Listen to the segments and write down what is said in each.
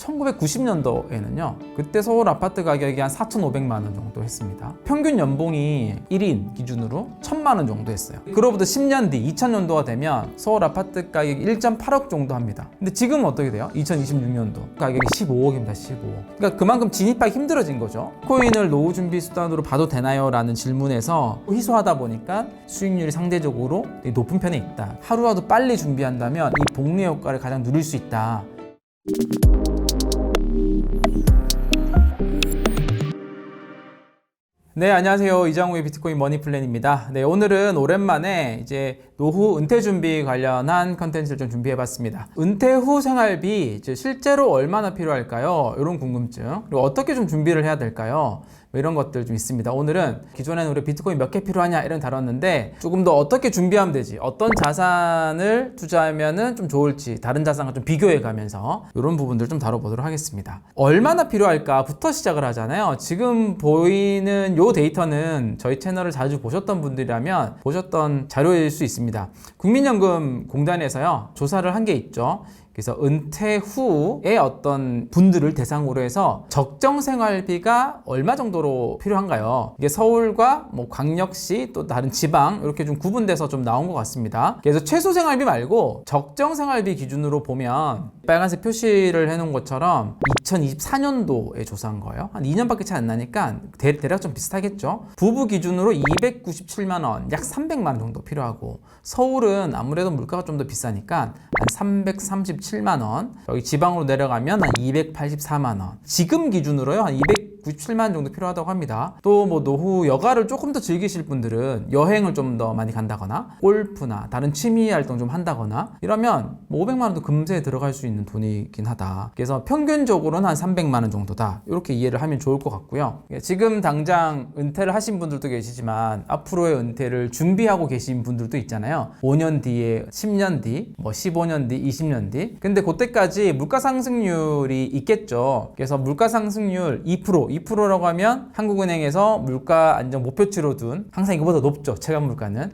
1990년도에는요 그때 서울 아파트 가격이 한 4,500만 원 정도 했습니다. 평균 연봉이 1인 기준으로 1,000만 원 정도 했어요. 그로부터 10년 뒤 2000년도가 되면 서울 아파트 가격이 1.8억 정도 합니다. 근데 지금은 어떻게 돼요? 2026년도 가격이 15억입니다. 15억. 그러니까 그만큼 진입하기 힘들어진 거죠. 비트코인을 노후 준비 수단으로 봐도 되나요? 라는 질문에서 희소하다 보니까 수익률이 상대적으로 높은 편에 있다. 하루라도 빨리 준비한다면 이 복리 효과를 가장 누릴 수 있다. 네, 안녕하세요. 이장우의 비트코인 머니플랜입니다. 네, 오늘은 오랜만에 이제 노후 은퇴 준비 관련한 컨텐츠를 좀 준비해봤습니다. 은퇴 후 생활비 이제 실제로 얼마나 필요할까요? 이런 궁금증. 그리고 어떻게 좀 준비를 해야 될까요? 이런 것들 좀 있습니다. 오늘은 기존에는 우리 비트코인 몇 개 필요하냐 이런 다뤘는데 조금 더 어떻게 준비하면 되지, 어떤 자산을 투자하면은 좀 좋을지 다른 자산과 좀 비교해 가면서 이런 부분들 좀 다뤄보도록 하겠습니다. 얼마나 필요할까부터 시작을 하잖아요. 지금 보이는 요 데이터는 저희 채널을 자주 보셨던 분들이라면 보셨던 자료일 수 있습니다. 국민연금공단에서요 조사를 한 게 있죠. 그래서 은퇴 후에 어떤 분들을 대상으로 해서 적정 생활비가 얼마 정도로 필요한가요? 이게 서울과 뭐 광역시 또 다른 지방 이렇게 좀 구분돼서 좀 나온 것 같습니다. 그래서 최소 생활비 말고 적정 생활비 기준으로 보면 빨간색 표시를 해놓은 것처럼 2024년도에 조사한 거예요. 한 2년밖에 차이 안 나니까 대략 좀 비슷하겠죠. 부부 기준으로 297만 원, 약 300만 원 정도 필요하고 서울은 아무래도 물가가 좀 더 비싸니까 한 337만 원, 여기 지방으로 내려가면 한 284만 원, 지금 기준으로요 한 297만 원 정도 필요하다고 합니다. 또 뭐 노후 여가를 조금 더 즐기실 분들은 여행을 좀 더 많이 간다거나 골프나 다른 취미 활동 좀 한다거나 이러면 뭐 500만 원도 금세 들어갈 수 있는 돈이긴 하다. 그래서 평균적으로는 한 300만 원 정도다. 이렇게 이해를 하면 좋을 것 같고요. 지금 당장 은퇴를 하신 분들도 계시지만 앞으로의 은퇴를 준비하고 계신 분들도 있잖아요. 5년 뒤에, 10년 뒤, 뭐 15년 뒤, 20년 뒤. 근데 그때까지 물가 상승률이 있겠죠. 그래서 물가 상승률 2%라고 하면 한국은행에서 물가 안정 목표치로 둔 항상 이거보다 높죠. 체감 물가는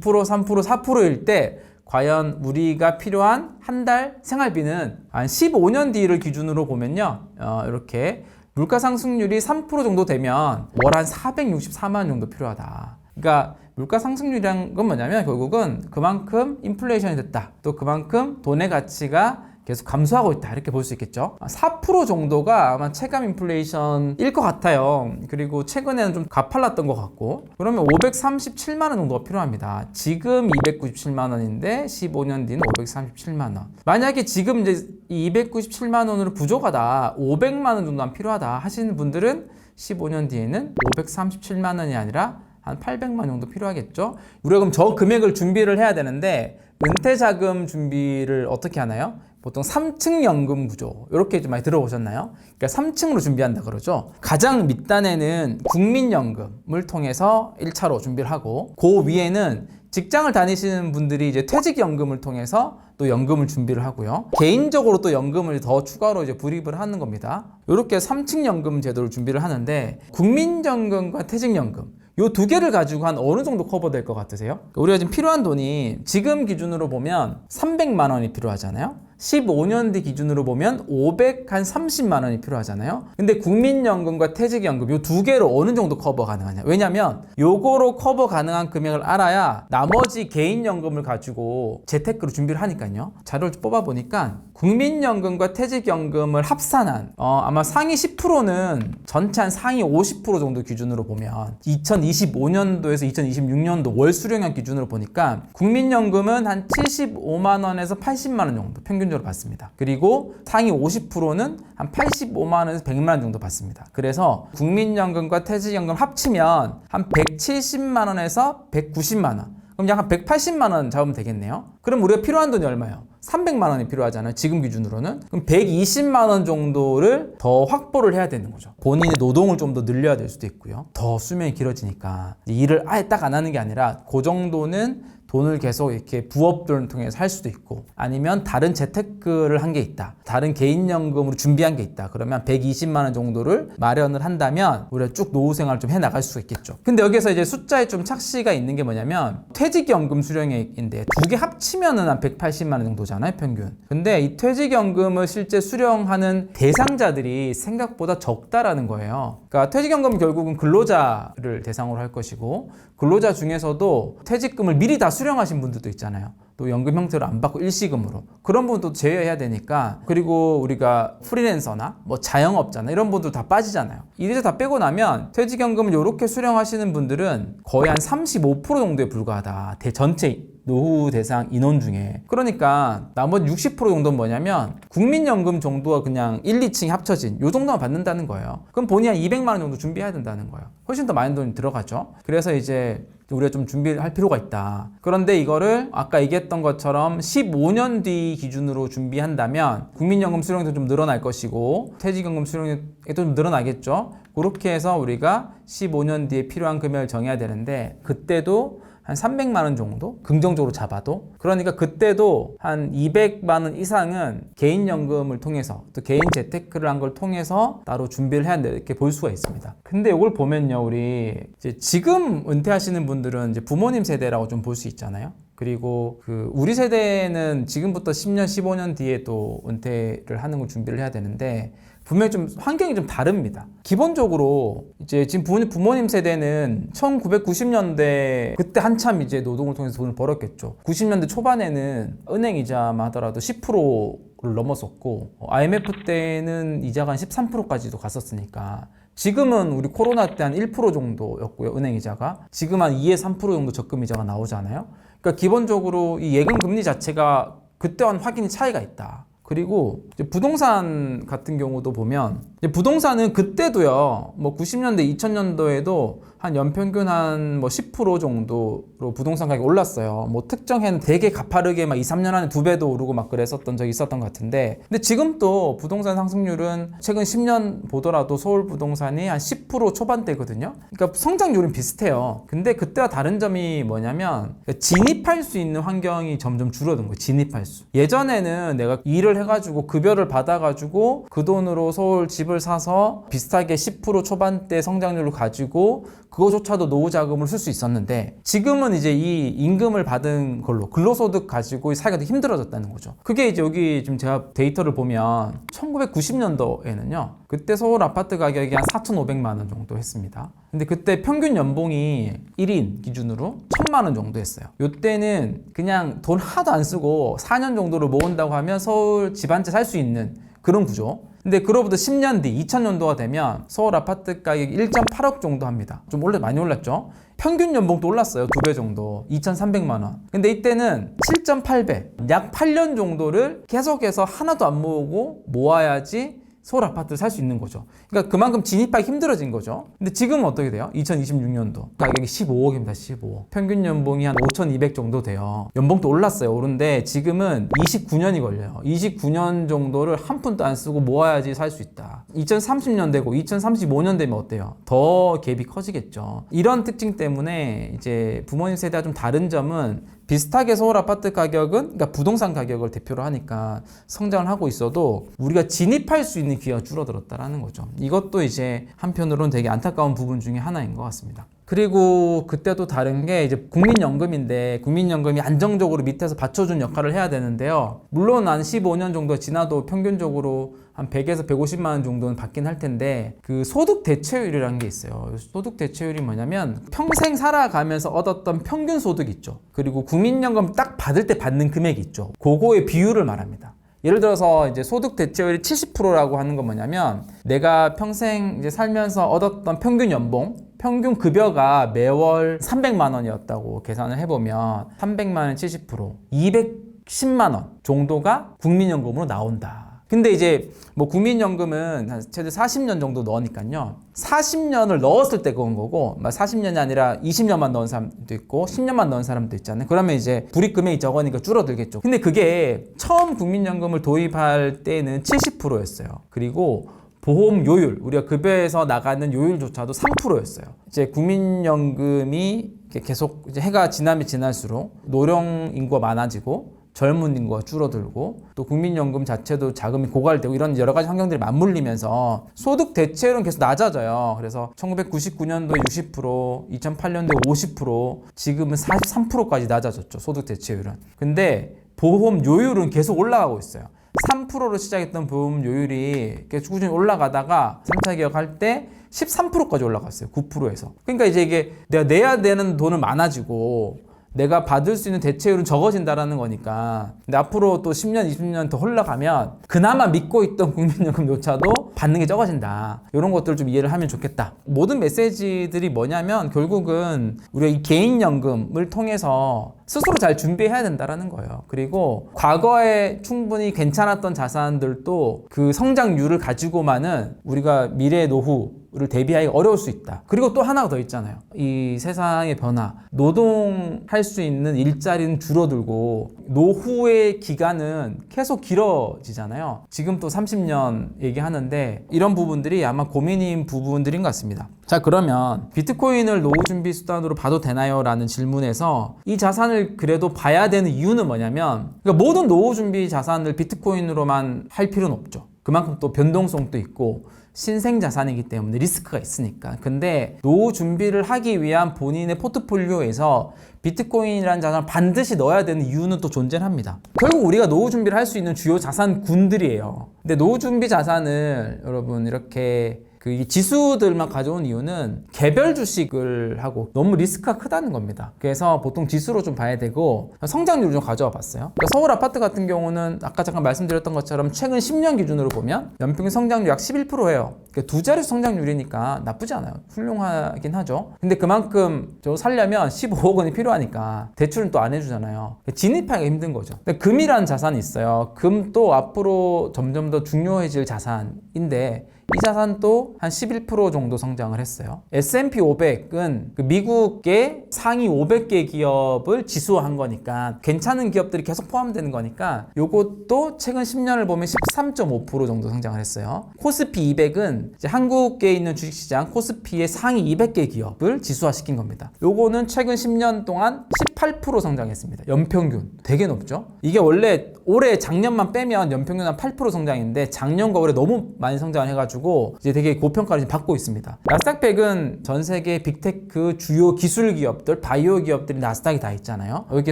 2%, 3%, 4%일 때 과연 우리가 필요한 한 달 생활비는 한 15년 뒤를 기준으로 보면요. 이렇게 물가 상승률이 3% 정도 되면 월 한 464만 원 정도 필요하다. 그러니까 물가 상승률이란 건 뭐냐면 결국은 그만큼 인플레이션이 됐다. 또 그만큼 돈의 가치가 계속 감소하고 있다. 이렇게 볼 수 있겠죠. 4% 정도가 아마 체감 인플레이션일 것 같아요. 그리고 최근에는 좀 가팔랐던 것 같고 그러면 537만 원 정도가 필요합니다. 지금 297만 원인데 15년 뒤는 537만 원. 만약에 지금 이제 297만 원으로 부족하다, 500만 원 정도만 필요하다 하시는 분들은 15년 뒤에는 537만 원이 아니라 한 800만 정도 필요하겠죠. 우리가 그럼 저 금액을 준비를 해야 되는데 은퇴자금 준비를 어떻게 하나요? 보통 3층 연금 구조 이렇게 좀 많이 들어보셨나요? 그러니까 3층으로 준비한다 그러죠. 가장 밑단에는 국민연금을 통해서 1차로 준비를 하고 그 위에는 직장을 다니시는 분들이 이제 퇴직연금을 통해서 또 연금을 준비를 하고요. 개인적으로 또 연금을 더 추가로 이제 불입을 하는 겁니다. 이렇게 3층 연금 제도를 준비를 하는데 국민연금과 퇴직연금 이 두 개를 가지고 한 어느 정도 커버될 것 같으세요? 우리가 지금 필요한 돈이 지금 기준으로 보면 300만 원이 필요하잖아요. 15년 뒤 기준으로 보면 530만 원이 필요하잖아요. 근데 국민연금과 퇴직연금 이 두 개로 어느 정도 커버 가능하냐? 왜냐면 요거로 커버 가능한 금액을 알아야 나머지 개인연금을 가지고 재테크로 준비를 하니까요. 자료를 뽑아보니까 국민연금과 퇴직연금을 합산한 아마 상위 10%는 전체 한 상위 50% 정도 기준으로 보면 2025년도에서 2026년도 월 수령액 기준으로 보니까 국민연금은 한 75만 원에서 80만 원 정도 평균적으로 받습니다. 그리고 상위 50%는 한 85만 원에서 100만 원 정도 받습니다. 그래서 국민연금과 퇴직연금 합치면 한 170만 원에서 190만 원. 그럼 약 한 180만 원 잡으면 되겠네요. 그럼 우리가 필요한 돈이 얼마예요? 300만 원이 필요하잖아요. 지금 기준으로는. 그럼 120만 원 정도를 더 확보를 해야 되는 거죠. 본인의 노동을 좀 더 늘려야 될 수도 있고요. 더 수명이 길어지니까 일을 아예 딱 안 하는 게 아니라 그 정도는 돈을 계속 이렇게 부업들을 통해서 할 수도 있고, 아니면 다른 재테크를 한 게 있다, 다른 개인연금으로 준비한 게 있다, 그러면 120만 원 정도를 마련을 한다면 우리가 쭉 노후 생활을 좀 해나갈 수가 있겠죠. 근데 여기서 이제 숫자에 좀 착시가 있는 게 뭐냐면, 퇴직연금 수령액인데 두 개 합치면은 한 180만 원 정도잖아요, 평균. 근데 이 퇴직연금을 실제 수령하는 대상자들이 생각보다 적다라는 거예요. 그러니까 퇴직연금은 결국은 근로자를 대상으로 할 것이고, 근로자 중에서도 퇴직금을 미리 다 수령하신 분들도 있잖아요. 또 연금 형태로 안 받고 일시금으로, 그런 분도 제외해야 되니까. 그리고 우리가 프리랜서나 뭐 자영업자나 이런 분들 다 빠지잖아요. 이래서 다 빼고 나면 퇴직연금을 이렇게 수령하시는 분들은 거의 한 35% 정도에 불과하다, 전체 노후 대상 인원 중에. 그러니까 나머지 60% 정도는 뭐냐면 국민연금 정도가 그냥 1, 2층이 합쳐진 요 정도만 받는다는 거예요. 그럼 본인이 한 200만 원 정도 준비해야 된다는 거예요. 훨씬 더 많은 돈이 들어가죠. 그래서 이제 우리가 좀 준비를 할 필요가 있다. 그런데 이거를 아까 얘기했던 것처럼 15년 뒤 기준으로 준비한다면 국민연금 수령도 좀 늘어날 것이고, 퇴직연금 수령도 좀 늘어나겠죠. 그렇게 해서 우리가 15년 뒤에 필요한 금액을 정해야 되는데, 그때도 한 300만 원 정도? 긍정적으로 잡아도. 그러니까 그때도 한 200만 원 이상은 개인연금을 통해서, 또 개인 재테크를 한 걸 통해서 따로 준비를 해야 된다, 이렇게 볼 수가 있습니다. 근데 이걸 보면요, 우리 이제 지금 은퇴하시는 분들은 이제 부모님 세대라고 좀 볼 수 있잖아요. 그리고 우리 세대는 지금부터 10년, 15년 뒤에 또 은퇴를 하는 걸 준비를 해야 되는데, 분명히 좀 환경이 좀 다릅니다. 기본적으로 이제 지금 부모님 세대는 1990년대 그때 한참 이제 노동을 통해서 돈을 벌었겠죠. 90년대 초반에는 은행 이자만 하더라도 10%를 넘었었고, IMF 때는 이자가 한 13%까지도 갔었으니까. 지금은 우리 코로나 때 한 1% 정도였고요, 은행 이자가. 지금 한 2에서 3% 정도 적금 이자가 나오잖아요. 그러니까 기본적으로 이 예금 금리 자체가 그때와는 확연히 차이가 있다. 그리고 이제 부동산 같은 경우도 보면, 이제 부동산은 그때도요, 뭐 90년대, 2000년도에도 한 연평균 한 뭐 10% 정도로 부동산 가격이 올랐어요. 뭐 특정 해는 되게 가파르게 막 2, 3년 안에 2배도 오르고 막 그랬었던 적이 있었던 것 같은데, 근데 지금 또 부동산 상승률은 최근 10년 보더라도 서울 부동산이 한 10% 초반대거든요. 그러니까 성장률은 비슷해요. 근데 그때와 다른 점이 뭐냐면, 진입할 수 있는 환경이 점점 줄어든 거예요. 진입할 수. 예전에는 내가 일을 해가지고 급여를 받아가지고 그 돈으로 서울 집을 사서 비슷하게 10% 초반대 성장률을 가지고 그거조차도 노후 자금을 쓸 수 있었는데, 지금은 이제 이 임금을 받은 걸로 근로소득 가지고 살기가 더 힘들어졌다는 거죠. 그게 이제 여기 지금 제가 데이터를 보면 1990년도에는요, 그때 서울 아파트 가격이 한 4,500만 원 정도 했습니다. 근데 그때 평균 연봉이 1인 기준으로 1,000만 원 정도 했어요. 요때는 그냥 돈 하나도 안 쓰고 4년 정도를 모은다고 하면 서울 집 한 채 살 수 있는 그런 구조. 근데 그로부터 10년 뒤 2000년도가 되면 서울 아파트 가격이 1.8억 정도 합니다. 좀 많이 올랐죠. 평균 연봉도 올랐어요. 2배 정도, 2,300만 원. 근데 이때는 7.8배, 약 8년 정도를 계속해서 하나도 안 모으고 모아야지 서울 아파트를 살 수 있는 거죠. 그러니까 그만큼 진입하기 힘들어진 거죠. 근데 지금은 어떻게 돼요? 2026년도 가격이 15억입니다. 15억. 평균 연봉이 한 5,200 정도 돼요. 연봉도 올랐어요. 오른데 지금은 29년이 걸려요. 29년 정도를 한 푼도 안 쓰고 모아야지 살 수 있다. 2030년 되고 2035년 되면 어때요? 더 갭이 커지겠죠. 이런 특징 때문에 이제 부모님 세대와 좀 다른 점은, 비슷하게 서울 아파트 가격은, 그러니까 부동산 가격을 대표로 하니까 성장을 하고 있어도 우리가 진입할 수 있는 기회가 줄어들었다라는 거죠. 이것도 이제 한편으로는 되게 안타까운 부분 중에 하나인 것 같습니다. 그리고 그때도 다른 게 이제 국민연금인데, 국민연금이 안정적으로 밑에서 받쳐준 역할을 해야 되는데요. 물론 한 15년 정도 지나도 평균적으로 한 100에서 150만 원 정도는 받긴 할 텐데, 그 소득 대체율이라는 게 있어요. 소득 대체율이 뭐냐면 평생 살아가면서 얻었던 평균 소득 있죠. 그리고 국민연금 딱 받을 때 받는 금액이 있죠. 그거의 비율을 말합니다. 예를 들어서 이제 소득 대체율이 70%라고 하는 건 뭐냐면, 내가 평생 이제 살면서 얻었던 평균 연봉, 평균 급여가 매월 300만 원이었다고 계산을 해보면 300만 원 70%, 210만 원 정도가 국민연금으로 나온다. 근데 이제 뭐 국민연금은 최대 40년 정도 넣으니까요. 40년을 넣었을 때 그건 거고, 40년이 아니라 20년만 넣은 사람도 있고 10년만 넣은 사람도 있잖아요. 그러면 이제 불이익금액이 적으니까 줄어들겠죠. 근데 그게 처음 국민연금을 도입할 때는 70%였어요. 그리고 보험 요율, 우리가 급여에서 나가는 요율조차도 3%였어요. 이제 국민연금이 계속 이제 해가 지나면 지날수록 노령 인구가 많아지고 젊은 인구가 줄어들고 또 국민연금 자체도 자금이 고갈되고 이런 여러 가지 환경들이 맞물리면서 소득 대체율은 계속 낮아져요. 그래서 1999년도에 60%, 2008년도에 50%, 지금은 43%까지 낮아졌죠. 소득 대체율은. 근데 보험 요율은 계속 올라가고 있어요. 3%로 시작했던 보험 요율이 계속 꾸준히 올라가다가 3차 개혁할 때 13%까지 올라갔어요. 9%에서. 그러니까 이제 이게 내가 내야 되는 돈은 많아지고 내가 받을 수 있는 대체율은 적어진다라는 거니까. 근데 앞으로 또 10년, 20년 더 흘러가면 그나마 믿고 있던 국민연금조차도 받는 게 적어진다. 이런 것들을 좀 이해를 하면 좋겠다. 모든 메시지들이 뭐냐면 결국은 우리가 이 개인연금을 통해서 스스로 잘 준비해야 된다라는 거예요. 그리고 과거에 충분히 괜찮았던 자산들도 그 성장률을 가지고만은 우리가 미래 노후를 대비하기 어려울 수 있다. 그리고 또 하나가 더 있잖아요. 이 세상의 변화. 노동할 수 있는 일자리는 줄어들고 노후의 기간은 계속 길어지잖아요. 지금 또 30년 얘기하는데 이런 부분들이 아마 고민인 부분들인 것 같습니다. 자, 그러면 비트코인을 노후 준비 수단으로 봐도 되나요? 라는 질문에서 이 자산을 그래도 봐야 되는 이유는 뭐냐면, 그러니까 모든 노후 준비 자산을 비트코인으로만 할 필요는 없죠. 그만큼 또 변동성도 있고 신생 자산이기 때문에 리스크가 있으니까. 근데 노후 준비를 하기 위한 본인의 포트폴리오에서 비트코인이라는 자산을 반드시 넣어야 되는 이유는 또 존재합니다. 결국 우리가 노후 준비를 할 수 있는 주요 자산군들이에요. 근데 노후 준비 자산을 여러분 이렇게 이 지수들만 가져온 이유는 개별 주식을 하고 너무 리스크가 크다는 겁니다. 그래서 보통 지수로 좀 봐야 되고 성장률을 좀 가져와 봤어요. 그러니까 서울 아파트 같은 경우는 아까 잠깐 말씀드렸던 것처럼 최근 10년 기준으로 보면 연평균 성장률 약 11%예요. 그러니까 두 자릿수 성장률이니까 나쁘지 않아요. 훌륭하긴 하죠. 근데 그만큼 저거 살려면 15억 원이 필요하니까 대출은 또 안 해주잖아요. 진입하기가 힘든 거죠. 금이라는 자산이 있어요. 금도 앞으로 점점 더 중요해질 자산인데 이 자산도 한 11% 정도 성장을 했어요. S&P 500은 그 미국의 상위 500개 기업을 지수화한 거니까 괜찮은 기업들이 계속 포함되는 거니까 요것도 최근 10년을 보면 13.5% 정도 성장을 했어요. 코스피 200은 이제 한국에 있는 주식시장 코스피의 상위 200개 기업을 지수화시킨 겁니다. 요거는 최근 10년 동안 18% 성장했습니다. 연평균 되게 높죠? 이게 원래 올해 작년만 빼면 연평균 한 8% 성장인데 작년과 올해 너무 많이 성장을 해가지고 이제 되게 고평가를 받고 있습니다. 나스닥100은 전 세계 빅테크 주요 기술 기업들, 바이오 기업들이 나스닥이 다 있잖아요. 여기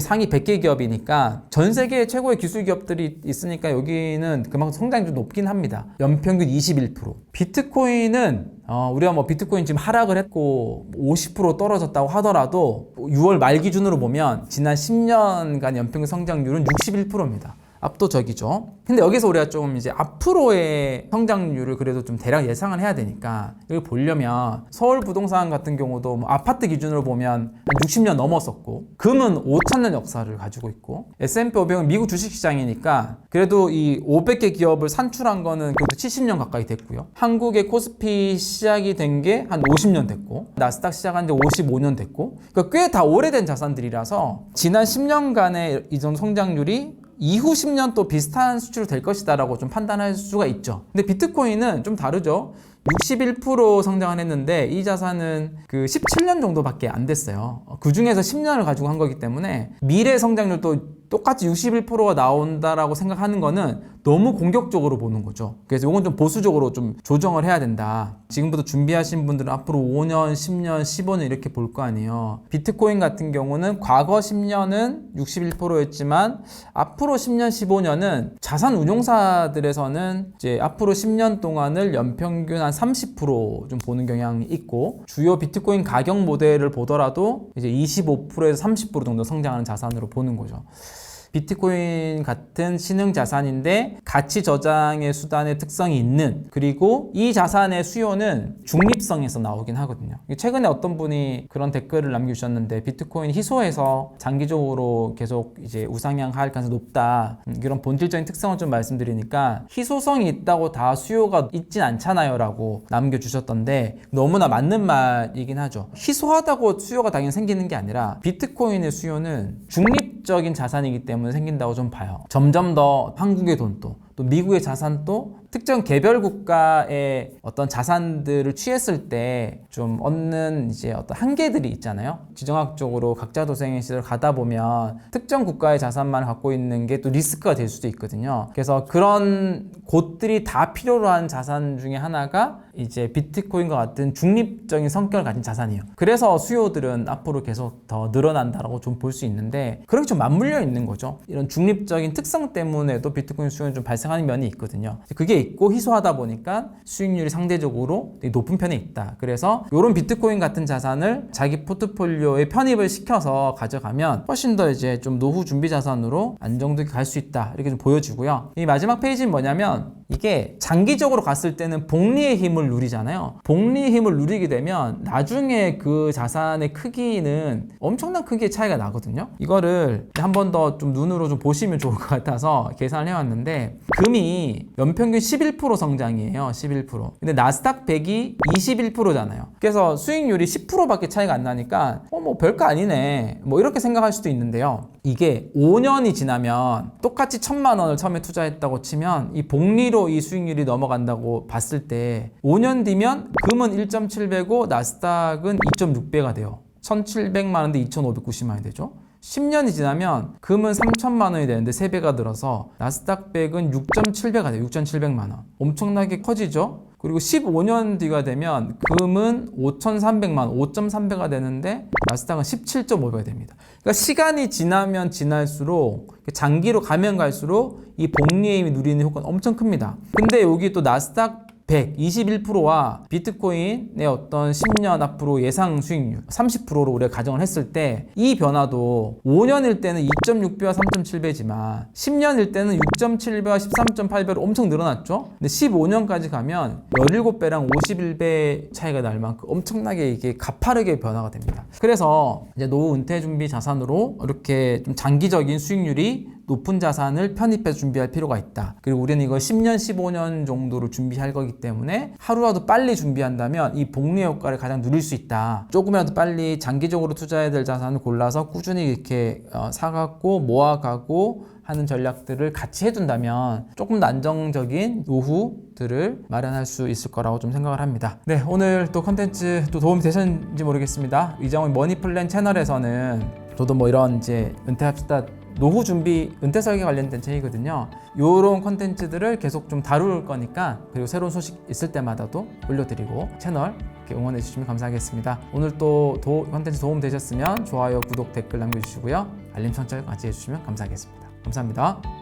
상위 100개 기업이니까 전 세계 최고의 기술 기업들이 있으니까 여기는 그만큼 성장률이 높긴 합니다. 연평균 21%. 비트코인은 우리가 뭐 비트코인 지금 하락을 했고 50% 떨어졌다고 하더라도 6월 말 기준으로 보면 지난 10년간 연평균 성장률은 61%입니다. 압도적이죠. 근데 여기서 우리가 좀 이제 앞으로의 성장률을 그래도 좀 대략 예상을 해야 되니까 이걸 보려면 서울 부동산 같은 경우도 뭐 아파트 기준으로 보면 한 60년 넘었었고 금은 5,000년 역사를 가지고 있고 S&P 500은 미국 주식시장이니까 그래도 이 500개 기업을 산출한 거는 그래도 70년 가까이 됐고요. 한국의 코스피 시작이 된 게 한 50년 됐고 나스닥 시작한 지 55년 됐고 그러니까 꽤 다 오래된 자산들이라서 지난 10년간의 이 정도 성장률이 이후 10년 또 비슷한 수치로 될 것이다 라고 좀 판단할 수가 있죠. 근데 비트코인은 좀 다르죠. 61% 성장을 했는데 이 자산은 그 17년 정도밖에 안 됐어요. 그 중에서 10년을 가지고 한 거기 때문에 미래 성장률도 똑같이 61%가 나온다라고 생각하는 거는 너무 공격적으로 보는 거죠. 그래서 이건 좀 보수적으로 좀 조정을 해야 된다. 지금부터 준비하신 분들은 앞으로 5년, 10년, 15년 이렇게 볼 거 아니에요. 비트코인 같은 경우는 과거 10년은 61%였지만 앞으로 10년, 15년은 자산 운용사들에서는 이제 앞으로 10년 동안을 연평균 한 30% 좀 보는 경향이 있고 주요 비트코인 가격 모델을 보더라도 이제 25%에서 30% 정도 성장하는 자산으로 보는 거죠. 비트코인 같은 신흥 자산인데 가치 저장의 수단의 특성이 있는 그리고 이 자산의 수요는 중립성에서 나오긴 하거든요. 최근에 어떤 분이 그런 댓글을 남겨주셨는데 비트코인 희소해서 장기적으로 계속 이제 우상향할 가능성이 높다 이런 본질적인 특성을 좀 말씀드리니까 희소성이 있다고 다 수요가 있진 않잖아요 라고 남겨주셨던데 너무나 맞는 말이긴 하죠. 희소하다고 수요가 당연히 생기는 게 아니라 비트코인의 수요는 중립적인 자산이기 때문에 생긴다고 좀 봐요. 점점 더 한국의 돈도 또 미국의 자산도 특정 개별 국가의 어떤 자산들을 취했을 때 좀 얻는 이제 어떤 한계들이 있잖아요. 지정학적으로 각자 도생의 시대로 가다 보면 특정 국가의 자산만 갖고 있는 게 또 리스크가 될 수도 있거든요. 그래서 그런 곳들이 다 필요로 한 자산 중에 하나가 이제 비트코인과 같은 중립적인 성격을 가진 자산이에요. 그래서 수요들은 앞으로 계속 더 늘어난다라고 좀 볼 수 있는데 그렇게 좀 맞물려 있는 거죠. 이런 중립적인 특성 때문에도 비트코인 수요는 좀 발생하는 면이 있거든요. 그게 있고 희소하다 보니까 수익률이 상대적으로 되게 높은 편에 있다. 그래서 이런 비트코인 같은 자산을 자기 포트폴리오에 편입을 시켜서 가져가면 훨씬 더 이제 좀 노후 준비 자산으로 안정되게 갈 수 있다. 이렇게 좀 보여주고요. 이 마지막 페이지는 뭐냐면 이게 장기적으로 갔을 때는 복리의 힘을 누리잖아요. 복리의 힘을 누리게 되면 나중에 그 자산의 크기는 엄청난 크기의 차이가 나거든요. 이거를 한 번 더 좀 눈으로 좀 보시면 좋을 것 같아서 계산을 해왔는데 금이 연평균 11% 성장이에요. 11%. 근데 나스닥 100이 21%잖아요. 그래서 수익률이 10%밖에 차이가 안 나니까 뭐 별거 아니네. 뭐 이렇게 생각할 수도 있는데요. 이게 5년이 지나면 똑같이 1,000만 원을 처음에 투자했다고 치면 이 복리로 이 수익률이 넘어간다고 봤을 때 5년 뒤면 금은 1.7배고 나스닥은 2.6배가 돼요. 1,700만 원인데 2,590만 원이 되죠. 10년이 지나면 금은 3,000만 원이 되는데 3배가 늘어서 나스닥 100은 6.7배가 돼요. 6,700만 원. 엄청나게 커지죠. 그리고 15년 뒤가 되면 금은 5,300만 원, 5.3배가 되는데 나스닥은 17.5배가 됩니다. 그러니까 시간이 지나면 지날수록 장기로 가면 갈수록 이 복리의 힘이 누리는 효과는 엄청 큽니다. 근데 여기 또 나스닥 100, 21%와 비트코인의 어떤 10년 앞으로 예상 수익률 30%로 우리가 가정을 했을 때 이 변화도 5년일 때는 2.6배와 3.7배지만 10년일 때는 6.7배와 13.8배로 엄청 늘어났죠. 근데 15년까지 가면 17배랑 51배 차이가 날 만큼 엄청나게 이게 가파르게 변화가 됩니다. 그래서 이제 노후 은퇴 준비 자산으로 이렇게 좀 장기적인 수익률이 높은 자산을 편입해서 준비할 필요가 있다. 그리고 우리는 이걸 10년, 15년 정도로 준비할 거기 때문에 하루라도 빨리 준비한다면 이 복리 효과를 가장 누릴 수 있다. 조금이라도 빨리 장기적으로 투자해야 될 자산을 골라서 꾸준히 이렇게 사갖고 모아가고 하는 전략들을 같이 해둔다면 조금 더 안정적인 노후들을 마련할 수 있을 거라고 좀 생각을 합니다. 네, 오늘 또 컨텐츠 또 도움이 되셨는지 모르겠습니다. 이장훈 머니플랜 채널에서는 저도 뭐 이런 이제 은퇴합시다 노후 준비, 은퇴 설계 관련된 책이거든요. 요런 컨텐츠들을 계속 좀 다룰 거니까 그리고 새로운 소식 있을 때마다도 올려드리고 채널 이렇게 응원해 주시면 감사하겠습니다. 오늘 또 컨텐츠 도움 되셨으면 좋아요, 구독, 댓글 남겨주시고요. 알림 설정까지 해주시면 감사하겠습니다. 감사합니다.